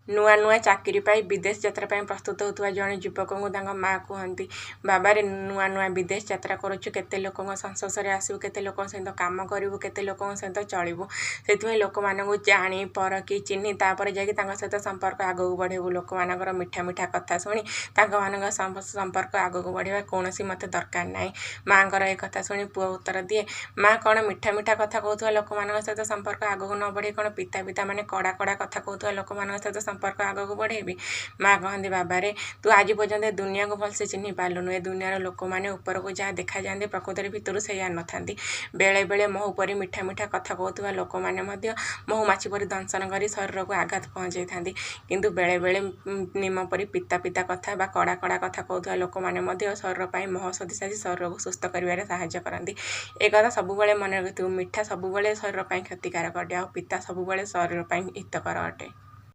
नुआ नुआ चाकरी पाई विदेश यात्रा ପାଇଁ ପ୍ରସ୍ତୁତ ହେଉଥିବା ଜଣେ ଯୁବକଙ୍କୁ ତାଙ୍କ ମାଆ କୁହନ୍ତି, ବାବାରେ ନୂଆ ନୂଆ ବିଦେଶ ଯାତ୍ରା କରୁଛୁ, କେତେ ଲୋକଙ୍କ ସଂସ୍ପର୍ଶରେ ଆସିବୁ, କେତେ ଲୋକଙ୍କ ସହିତ କାମ କରିବୁ, କେତେ ଲୋକଙ୍କ ସହିତ ଚଳିବୁ। ସେଥିପାଇଁ ଲୋକମାନଙ୍କୁ ଜାଣି ପରଖି ଚିହ୍ନି ତାପରେ ଯାଇକି ତାଙ୍କ ସହିତ ସମ୍ପର୍କ ଆଗକୁ ବଢ଼େଇବୁ। ଲୋକମାନଙ୍କର ମିଠା ମିଠା କଥା ଶୁଣି ତାଙ୍କମାନଙ୍କ ସମ୍ପର୍କ ଆଗକୁ ବଢ଼େଇବା କୌଣସି ମୋତେ ଦରକାର ନାହିଁ। ମାଆଙ୍କର ଏ କଥା ଶୁଣି ପୁଅ ଉତ୍ତର ଦିଏ, ମା କ'ଣ ମିଠା ମିଠା କଥା କହୁଥିବା ଲୋକମାନଙ୍କ ସହିତ ସମ୍ପର୍କ ଆଗକୁ ନ ବଢ଼େଇ କ'ଣ ପିତା ମାନେ କଡ଼ା କଡ଼ା କଥା କହୁଥିବା ଲୋକମାନଙ୍କ ସହିତ ସମ୍ପର୍କ ଆଗକୁ ବଢ଼େଇବି? ମା କହନ୍ତି, ବାବାରେ ତୁ ଆଜି ପର୍ଯ୍ୟନ୍ତ ଏ ଦୁନିଆକୁ ଭଲସେ ଚିହ୍ନି ପାରିଲୁନୁ। ଏ ଦୁନିଆର ଲୋକମାନେ ଉପରକୁ ଯାହା ଦେଖାଯାଆନ୍ତି ପ୍ରକୃତରେ ଭିତରୁ ସେଇଆ ନଥାନ୍ତି। ବେଳେବେଳେ ମହୁ ପରି ମିଠା ମିଠା କଥା କହୁଥିବା ଲୋକମାନେ ମଧ୍ୟ ମହୁମାଛି ପରି ଦଂଶନ କରି ଶରୀରକୁ ଆଘାତ ପହଞ୍ଚାଇଥାନ୍ତି। କିନ୍ତୁ ବେଳେବେଳେ ନିମ ପରି ପିତା କଥା ବା କଡ଼ା କଡ଼ା କଥା କହୁଥିବା ଲୋକମାନେ ମଧ୍ୟ ଶରୀର ପାଇଁ ମହୌଷଧି ସାଜି ଶରୀରକୁ ସୁସ୍ଥ କରିବାରେ ସାହାଯ୍ୟ କରନ୍ତି। ଏ କଥା ସବୁବେଳେ ମନେ ରଖିଥିବୁ। ମିଠା ସବୁବେଳେ ଶରୀର ପାଇଁ କ୍ଷତିକାରକ ଅଟେ, ଆଉ ପିତା ସବୁବେଳେ ଶରୀର ପାଇଁ ହିତକର ଅଟେ।